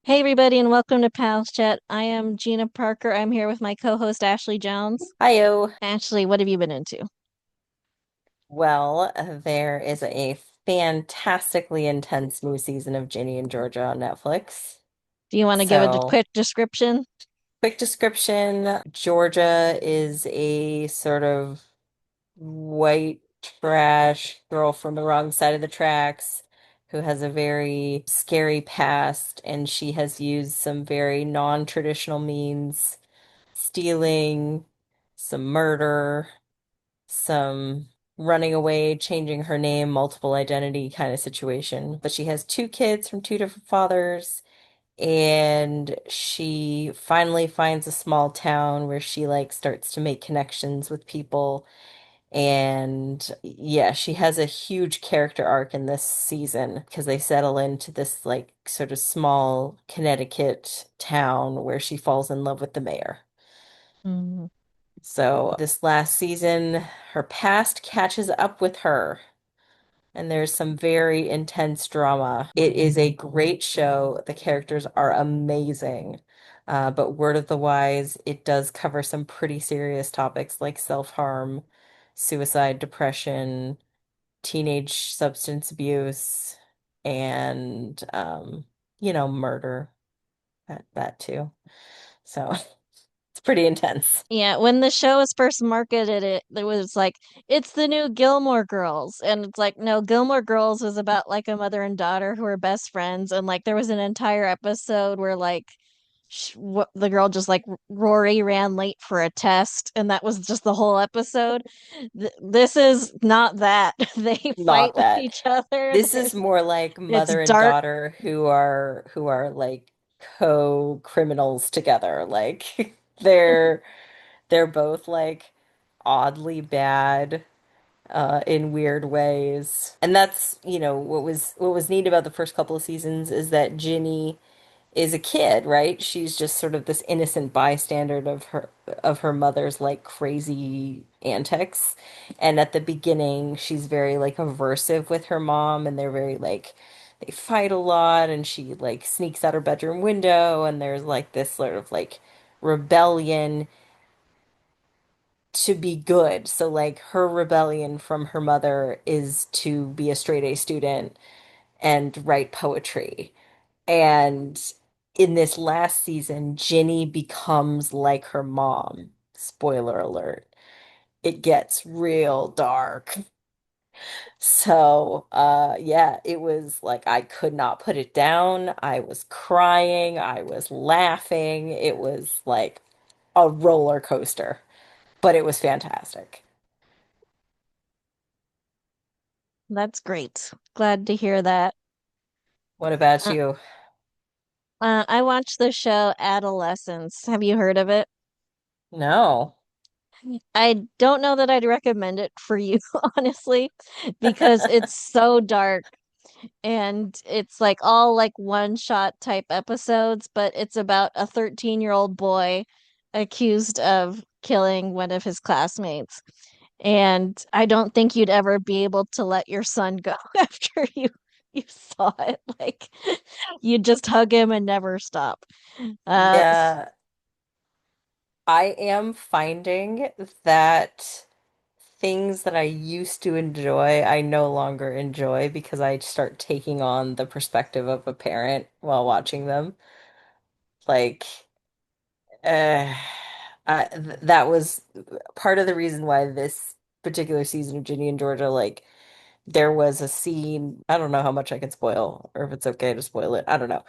Hey everybody and welcome to Pals Chat. I am Gina Parker. I'm here with my co-host Ashley Jones. Hiyo. Ashley, what have you been into? There is a fantastically intense new season of Ginny and Georgia on Netflix. Do you want to give a So, quick description? quick description, Georgia is a sort of white trash girl from the wrong side of the tracks who has a very scary past, and she has used some very non-traditional means, stealing, some murder, some running away, changing her name, multiple identity kind of situation. But she has two kids from two different fathers, and she finally finds a small town where she like starts to make connections with people. And yeah, she has a huge character arc in this season because they settle into this like sort of small Connecticut town where she falls in love with the mayor. Mm. So this last season, her past catches up with her, and there's some very intense drama. It is a great show. The characters are amazing. But word of the wise, it does cover some pretty serious topics like self-harm, suicide, depression, teenage substance abuse, and murder. That too. So it's pretty intense. Yeah, when the show was first marketed, it was like it's the new Gilmore Girls, and it's like no, Gilmore Girls was about like a mother and daughter who are best friends, and like there was an entire episode where like the girl just like Rory ran late for a test, and that was just the whole episode. This is not that. They fight Not with that. each other. This is more like It's mother and dark. daughter who are like co-criminals together. Like they're both like oddly bad in weird ways. And that's, what was neat about the first couple of seasons is that Ginny is a kid, right? She's just sort of this innocent bystander of her mother's like crazy antics. And at the beginning, she's very like aversive with her mom, and they're very like they fight a lot, and she like sneaks out her bedroom window, and there's like this sort of like rebellion to be good. So like her rebellion from her mother is to be a straight A student and write poetry. And in this last season, Ginny becomes like her mom. Spoiler alert. It gets real dark. So, yeah, it was like I could not put it down. I was crying, I was laughing. It was like a roller coaster, but it was fantastic. That's great. Glad to hear that. What about Uh, you? I watched the show Adolescence. Have you heard of it? No. I don't know that I'd recommend it for you, honestly, because it's so dark and it's like all like one shot type episodes, but it's about a 13-year-old boy accused of killing one of his classmates. And I don't think you'd ever be able to let your son go after you saw it. Like you'd just hug him and never stop. Uh, Yeah, I am finding that things that I used to enjoy, I no longer enjoy because I start taking on the perspective of a parent while watching them. Like, uh, that was part of the reason why this particular season of Ginny and Georgia, like, there was a scene, I don't know how much I can spoil or if it's okay to spoil it. I don't know.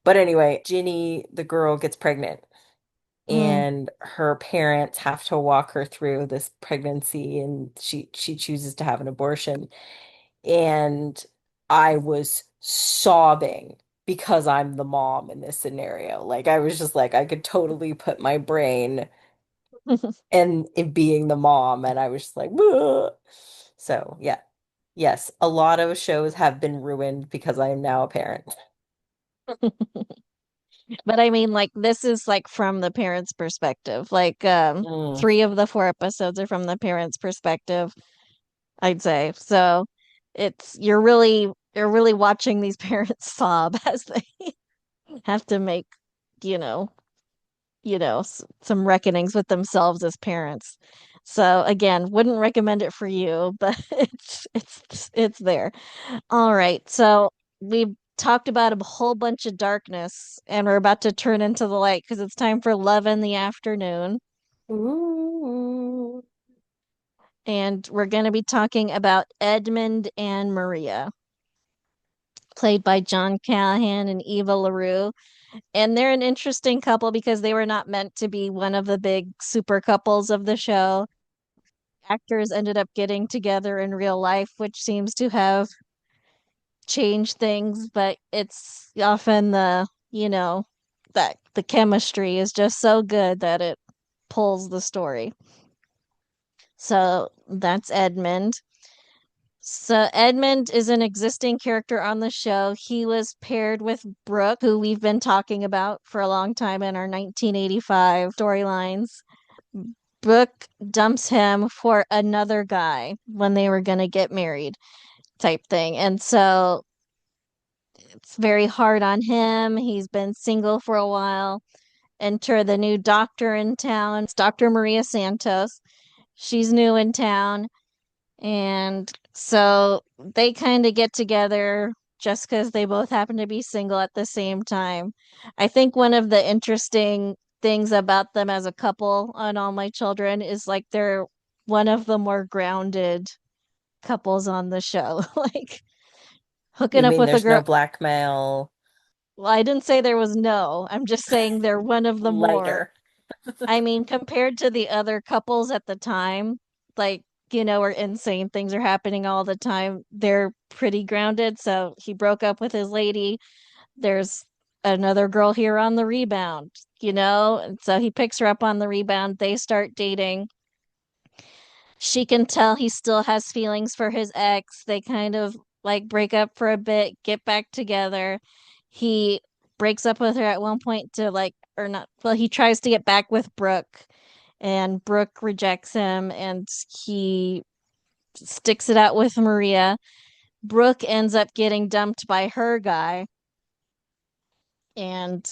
But anyway, Ginny, the girl, gets pregnant, mm. and her parents have to walk her through this pregnancy, and she chooses to have an abortion. And I was sobbing because I'm the mom in this scenario. Like I was just like I could totally put my brain in being the mom, and I was just like, "Whoa." So yeah. Yes, a lot of shows have been ruined because I am now a parent. But I mean, like, this is like from the parents' perspective. Like, Mm. three of the four episodes are from the parents' perspective, I'd say. So it's you're really watching these parents sob as they have to make, you know, some reckonings with themselves as parents. So again, wouldn't recommend it for you, but it's there. All right. So we've talked about a whole bunch of darkness and we're about to turn into the light because it's time for love in the afternoon. Ooh. And we're going to be talking about Edmund and Maria, played by John Callahan and Eva LaRue. And they're an interesting couple because they were not meant to be one of the big super couples of the show. Actors ended up getting together in real life, which seems to have changed things, but it's often that the chemistry is just so good that it pulls the story. So that's Edmund. So Edmund is an existing character on the show. He was paired with Brooke, who we've been talking about for a long time in our 1985 storylines. Brooke dumps him for another guy when they were going to get married, type thing. And so it's very hard on him. He's been single for a while. Enter the new doctor in town. It's Dr. Maria Santos. She's new in town. And so they kind of get together just because they both happen to be single at the same time. I think one of the interesting things about them as a couple on All My Children is like they're one of the more grounded couples on the show. Like hooking You up mean with a there's girl. no blackmail? Well, I didn't say there was no. I'm just saying they're one of the more. Lighter. I mean, compared to the other couples at the time, like, where insane things are happening all the time, they're pretty grounded. So he broke up with his lady. There's another girl here on the rebound, and so he picks her up on the rebound. They start dating. She can tell he still has feelings for his ex. They kind of like break up for a bit, get back together. He breaks up with her at one point to like, or not, well, he tries to get back with Brooke and Brooke rejects him and he sticks it out with Maria. Brooke ends up getting dumped by her guy and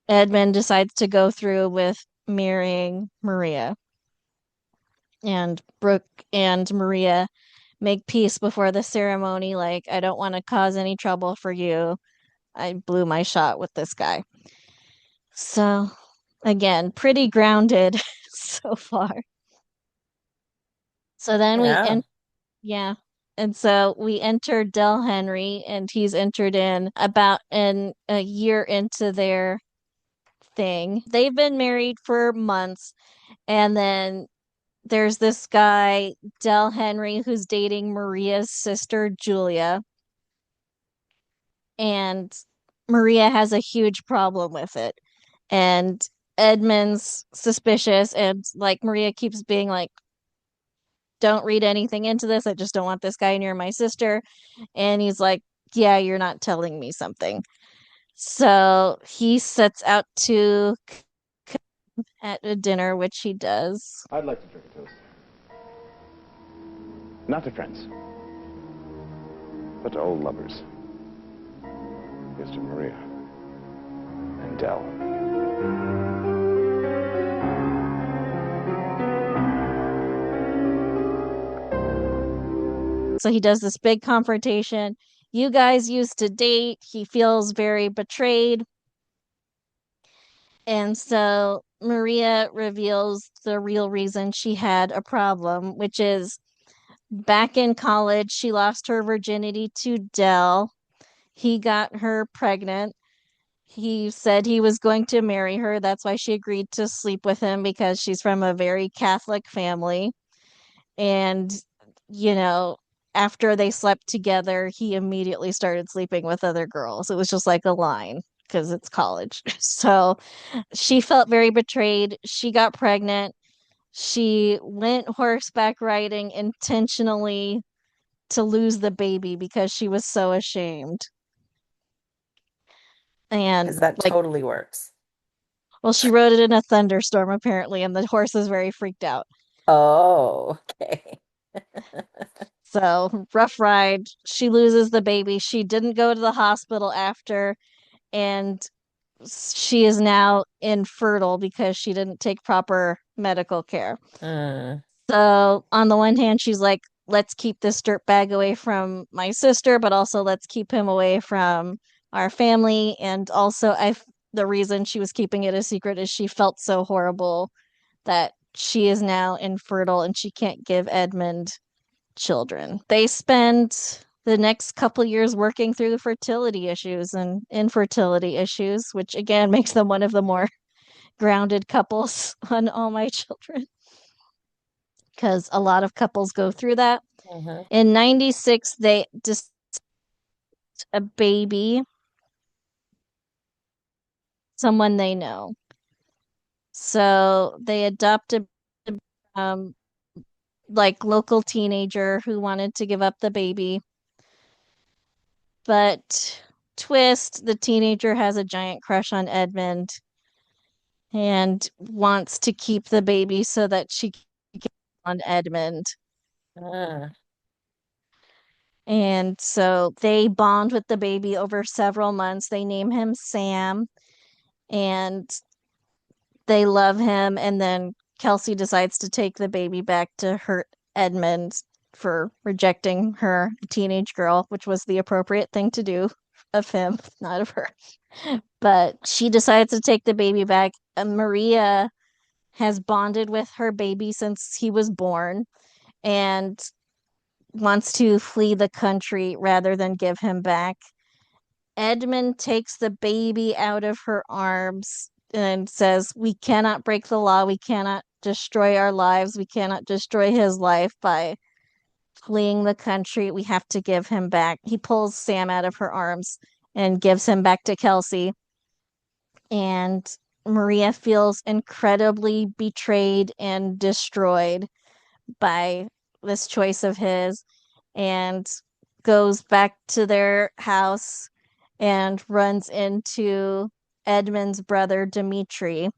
Edmund decides to go through with marrying Maria. And Brooke and Maria make peace before the ceremony. Like, I don't want to cause any trouble for you. I blew my shot with this guy. So, again, pretty grounded so far. So then Yeah. yeah. And so we entered Del Henry, and he's entered in about a year into their thing. They've been married for months, and then there's this guy, Del Henry, who's dating Maria's sister, Julia. And Maria has a huge problem with it. And Edmund's suspicious, and like Maria keeps being like, don't read anything into this. I just don't want this guy near my sister. And he's like, yeah, you're not telling me something. So he sets out to at a dinner, which he does. I'd like to drink a toast. Not to friends, but to old lovers. Here's to Maria and Dell. So he does this big confrontation. You guys used to date. He feels very betrayed. And so Maria reveals the real reason she had a problem, which is back in college, she lost her virginity to Dell. He got her pregnant. He said he was going to marry her. That's why she agreed to sleep with him because she's from a very Catholic family. And, you know, after they slept together, he immediately started sleeping with other girls. It was just like a line because it's college. So she felt very betrayed. She got pregnant. She went horseback riding intentionally to lose the baby because she was so ashamed. And Because that like, totally works. well, she rode it in a thunderstorm apparently, and the horse is very freaked out. Oh, okay. So, rough ride. She loses the baby. She didn't go to the hospital after. and she is now infertile because she didn't take proper medical care. Mm. So on the one hand, she's like, let's keep this dirtbag away from my sister, but also let's keep him away from our family. And also, the reason she was keeping it a secret is she felt so horrible that she is now infertile and she can't give Edmund children. They spend the next couple years working through fertility issues and infertility issues, which again makes them one of the more grounded couples on All My Children, because a lot of couples go through that. Hmm. In 96, they just a baby, someone they know. So they adopt a um, like local teenager who wanted to give up the baby. But twist, the teenager has a giant crush on Edmund and wants to keep the baby so that she can get on Edmund. Mm. And so they bond with the baby over several months. They name him Sam and they love him. And then Kelsey decides to take the baby back to hurt Edmund for rejecting her teenage girl, which was the appropriate thing to do of him, not of her. But she decides to take the baby back. And Maria has bonded with her baby since he was born and wants to flee the country rather than give him back. Edmund takes the baby out of her arms and says, we cannot break the law. We cannot destroy our lives. We cannot destroy his life by fleeing the country. We have to give him back. He pulls Sam out of her arms and gives him back to Kelsey. And Maria feels incredibly betrayed and destroyed by this choice of his and goes back to their house and runs into Edmund's brother, Dimitri.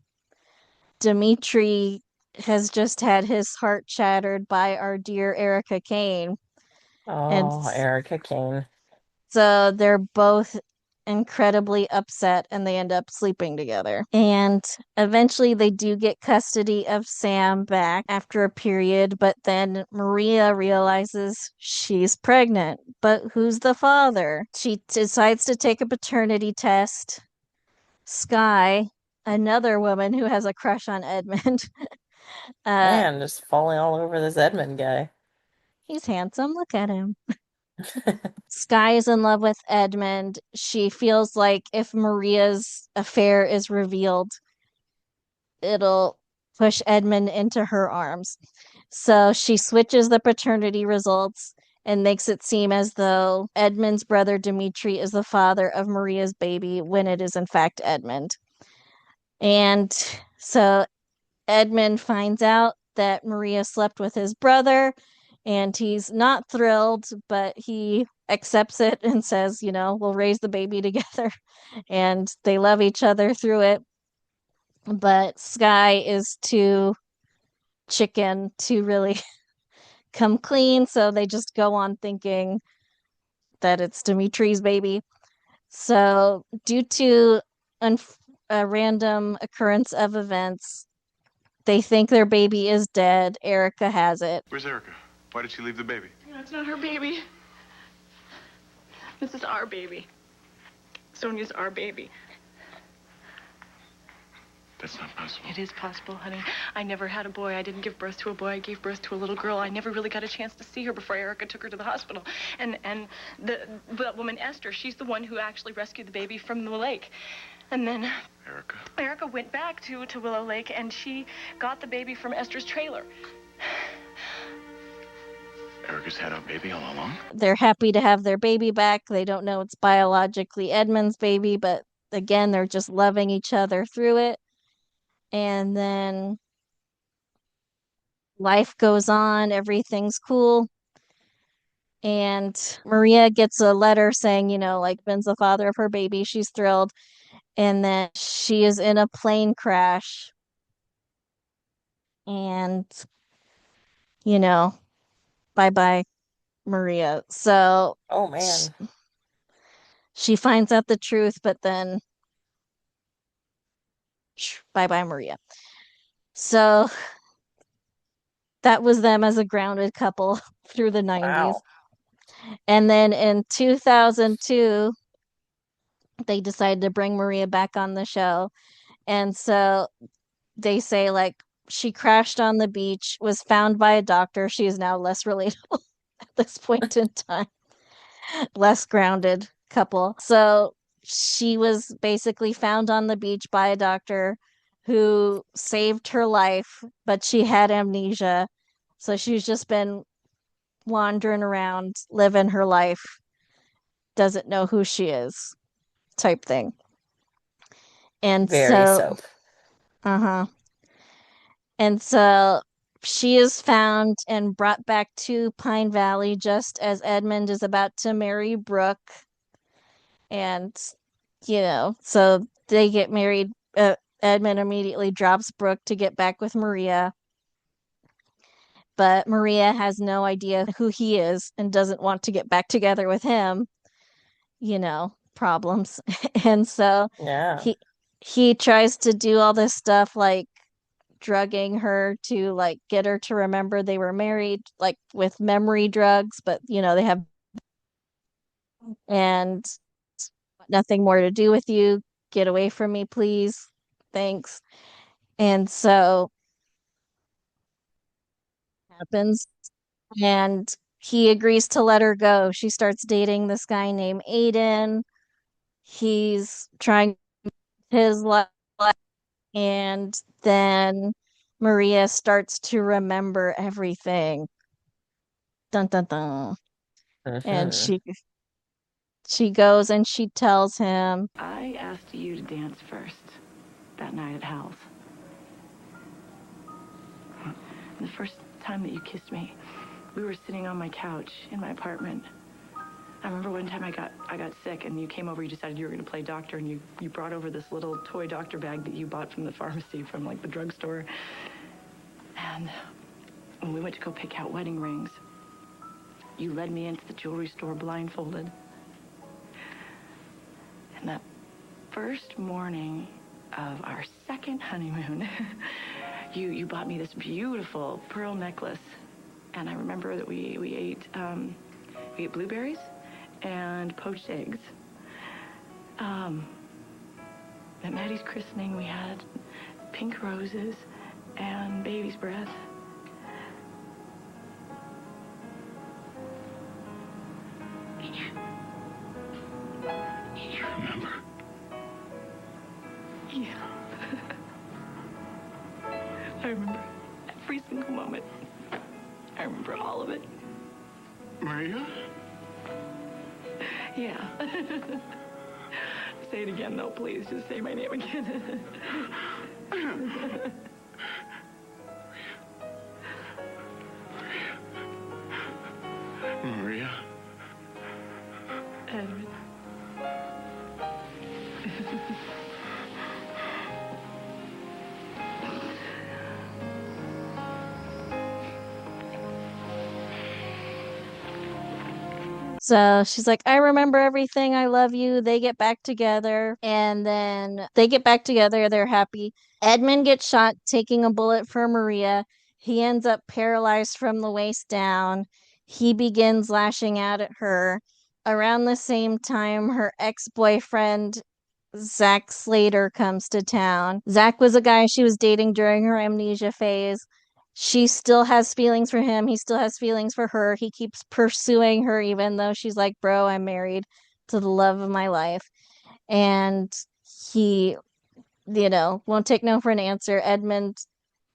Dimitri has just had his heart shattered by our dear Erica Kane. And Oh, Erica Kane. so they're both incredibly upset and they end up sleeping together. And eventually they do get custody of Sam back after a period, but then Maria realizes she's pregnant. But who's the father? She decides to take a paternity test. Sky, another woman who has a crush on Edmund, uh, Man, just falling all over this Edmund guy. he's handsome. Look at him. Sky is in love with Edmund. She feels like if Maria's affair is revealed, it'll push Edmund into her arms. So she switches the paternity results and makes it seem as though Edmund's brother Dimitri is the father of Maria's baby when it is in fact Edmund. And so Edmund finds out that Maria slept with his brother and he's not thrilled, but he accepts it and says, we'll raise the baby together. And they love each other through it. But Sky is too chicken to really come clean. So they just go on thinking that it's Dimitri's baby. So, due to a random occurrence of events, they think their baby is dead. Erica has it. Where's Erica? Why did she leave the baby? It's not her baby. This is our baby. Sonia's our baby. That's not possible. It is possible, honey. I never had a boy. I didn't give birth to a boy. I gave birth to a little girl. I never really got a chance to see her before Erica took her to the hospital. And the woman, Esther, she's the one who actually rescued the baby from the lake. And then Erica went back to Willow Lake, and she got the baby from Esther's trailer. Erica's had our baby all along? They're happy to have their baby back. They don't know it's biologically Edmund's baby, but again, they're just loving each other through it. And then life goes on, everything's cool. And Maria gets a letter saying, like Ben's the father of her baby. She's thrilled. And then she is in a plane crash. And, you know, bye bye, Maria. So Oh man. She finds out the truth, but then bye bye Maria. So that was them as a grounded couple through the 90s. Wow. And then in 2002, they decided to bring Maria back on the show. And so they say, like, she crashed on the beach, was found by a doctor. She is now less relatable at this point in time, less grounded couple. So she was basically found on the beach by a doctor who saved her life, but she had amnesia. So she's just been wandering around, living her life, doesn't know who she is, type thing. And Very so, soap. uh-huh. And so she is found and brought back to Pine Valley just as Edmund is about to marry Brooke. And, so they get married. Edmund immediately drops Brooke to get back with Maria. But Maria has no idea who he is and doesn't want to get back together with him. Problems. And so Yeah. he tries to do all this stuff like drugging her to like get her to remember they were married, like with memory drugs, but they have and nothing more to do with you. Get away from me, please. Thanks. And so happens and he agrees to let her go. She starts dating this guy named Aiden. He's trying his life and then Maria starts to remember everything. Dun dun dun. And Hmm. she goes and she tells him, I asked you to dance first that night at Hal's. The first time that you kissed me, we were sitting on my couch in my apartment. I remember one time I got sick and you came over, you decided you were going to play doctor, and you brought over this little toy doctor bag that you bought from the pharmacy, from like the drugstore. And when we went to go pick out wedding rings, you led me into the jewelry store blindfolded. And that first morning of our second honeymoon, you bought me this beautiful pearl necklace. And I remember that we ate blueberries and poached eggs. At Maddie's christening, we had pink roses and baby's breath. You remember? Yeah. I remember every single moment. I remember all of it. Maria? Yeah. Say it again, though, please. Just say my name again. Maria? Edmund. so she's like, I remember everything. I love you. They get back together. And then they get back together. They're happy. Edmund gets shot taking a bullet for Maria. He ends up paralyzed from the waist down. He begins lashing out at her. Around the same time, her ex-boyfriend, Zach Slater, comes to town. Zach was a guy she was dating during her amnesia phase. She still has feelings for him. He still has feelings for her. He keeps pursuing her, even though she's like, bro, I'm married to the love of my life. And he, won't take no for an answer. Edmund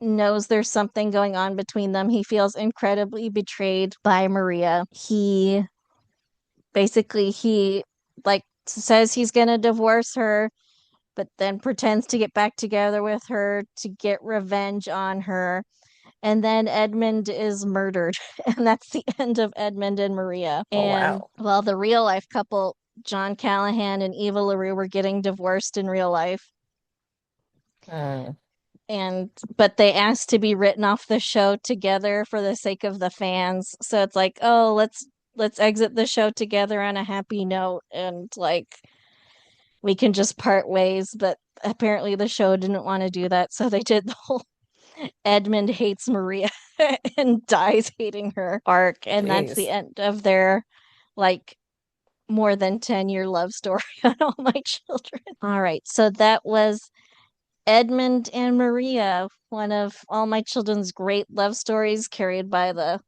knows there's something going on between them. He feels incredibly betrayed by Maria. He like says he's going to divorce her, but then pretends to get back together with her to get revenge on her. And then Edmund is murdered. And that's the end of Edmund and Maria. Oh, And wow. well, the real life couple, John Callahan and Eva LaRue, were getting divorced in real life. Hmm. But they asked to be written off the show together for the sake of the fans. So it's like, oh, let's let's exit the show together on a happy note and like we can just part ways, but apparently the show didn't want to do that, so they did the whole Edmund hates Maria and dies hating her arc, and that's the Jeez. end of their like more than 10-year love story on All My Children. All right, so that was Edmund and Maria, one of All My Children's great love stories carried by the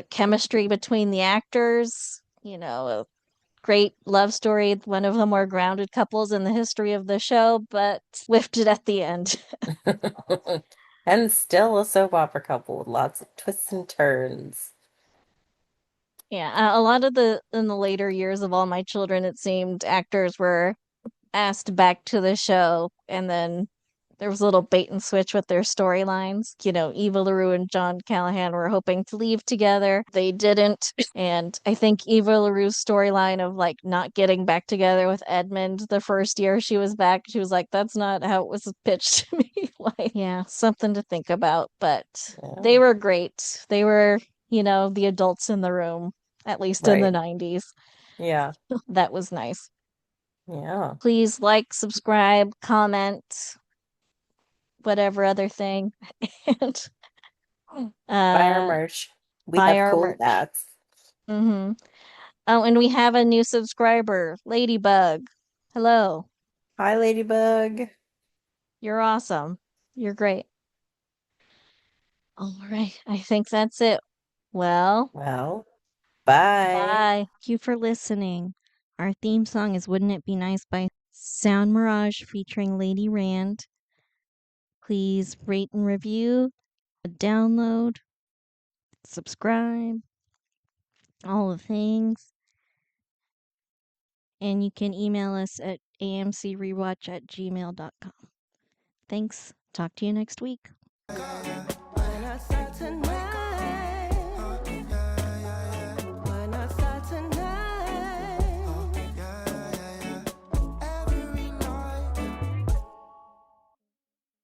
chemistry between the actors, a great love story, one of the more grounded couples in the history of the show, but lifted at the end. And still a soap opera couple with lots of twists and turns. Yeah, a lot of in the later years of All My Children, it seemed actors were asked back to the show, and then there was a little bait and switch with their storylines. Eva LaRue and John Callahan were hoping to leave together. They didn't. And I think Eva LaRue's storyline of like not getting back together with Edmund the first year she was back, she was like, that's not how it was pitched to me. Like, yeah, something to think about. But they Yeah. were great. They were, the adults in the room, at least in the Right. 90s. Yeah. That was nice. Yeah. Please like, subscribe, comment, whatever other thing. And Buy our uh merch. We buy have our cool merch. hats. Mm-hmm. Oh, and we have a new subscriber, Ladybug. Hello. Hi, Ladybug. You're awesome. You're great. All right. I think that's it. Well, Well, bye. bye. Thank you for listening. Our theme song is Wouldn't It Be Nice by Sound Mirage featuring Lady Rand. Please rate and review, download, subscribe, all the things. And you can email us at amcrewatch@gmail.com. Thanks. Talk to you next week.